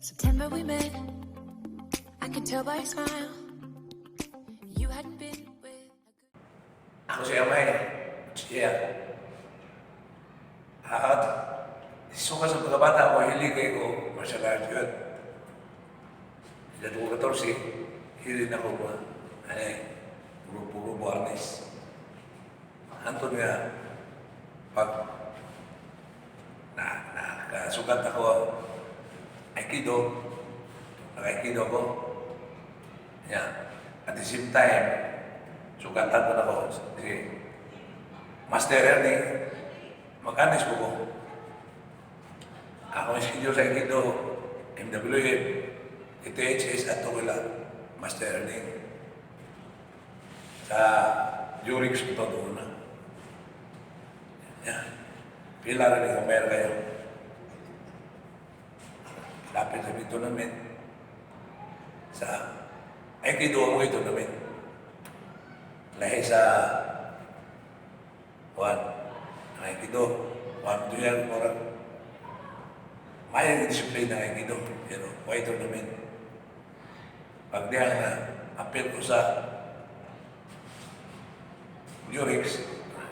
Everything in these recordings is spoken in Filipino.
September we met. I could tell by your smile you hadn't been with Ako si Amay, siya. At isuka sa pagkabata ko, hiligay ko, martial arts yun. Dito ko 14, hilig na ko ba? Grupo arnis. Anto nga, pag nakasugat ako, Aikido, naka-Aikido ko. Yan. At the same time, sugatan ko na ko. Si Master Ernie, mag-anis po ko. Ako yung schedule sa Aikido, MWF, ITHS at Tuwila, Master Ernie. Sa Jurix ko ito doon na. Yan. Pila rin yung kamera kayo. Lapit sa ito namin. Sa Aikido mo ito namin. Lahi sa Aikido. To yan, parang mayang disiplina ng Aikido. Pero ito namin. Pag diyan na apel ko sa Jurix,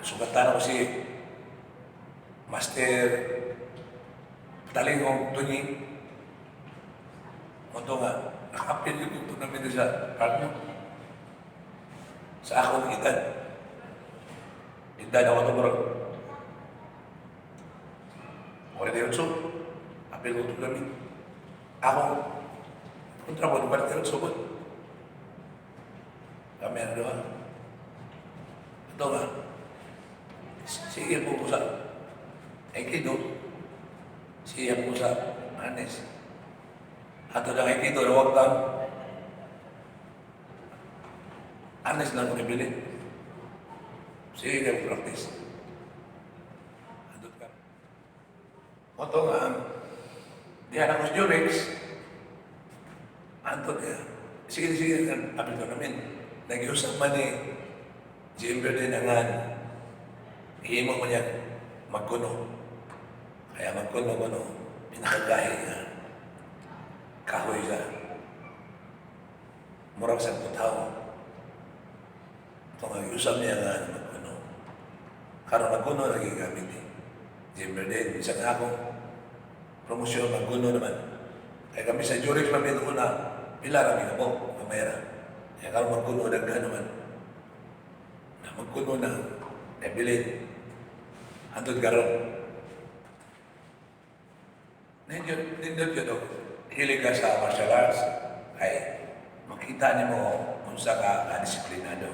sugatan ako si Master Talingong Tunyi. Ito nga, nakapil yung ito namin sa partner. Sa akong edad. Edad ako ito bro. Wala na yun so. Apil ko ito namin. Ako, kontra mo, wala na yun so. Kami ano doon. Ito nga. Sige po ko sa Aikido. Sige po sa Anes. Ato na Aikido, huwag lang. Anes lang ko nabilin. Sige ka practice. Andot ka. Ito nga, diyan ako sa Jurix. Andot ka. Sige, apil ko namin. Nag-iusap man ni Jimber din nga, ihimo mo niya magkuno. Kaya magkuno, pinakagahi nga. Kahoy sa murag sa putaw. Ito nga, iusap niya nga magkuno. Karoon magkuno, naging gamit ni Jimber din. Isang akong promosyon, magkuno naman. Kaya kami sa Jurix namin doon na pila kami na po, kamera. Kaya karoon magkuno, nagka naman. Magkuno na, nabilin. Andun karoon. Nindot yun o, hilig ka sa martial arts, ay makita niyo mo kung saan ka disiplinado.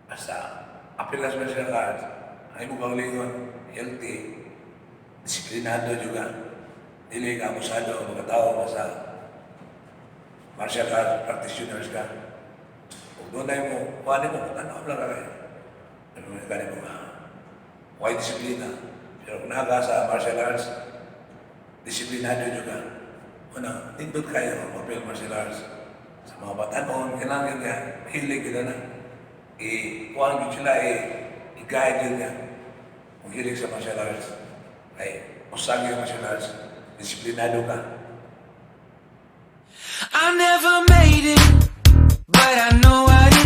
Basta, apilas martial arts, ay mo kang lingon, healthy, disiplinado juga. Dili ka abusado, magkatao ka sa martial arts practitioners ka. Kung doon ay mo, paano mo, ano lang ka kayo? Ano mo gani mo why disiplina? Pero kung naka sa martial arts, disiplinado juga. Una, nindot kayo, mapil martial arts. Sa mga batanon, kailangan nga, hilig ka na. Kuhaan nyo sila, i-guide nyo nga. Kung hilig sa martial arts, ay usag yung martial arts, disiplinado ka. I never made it, but I know what it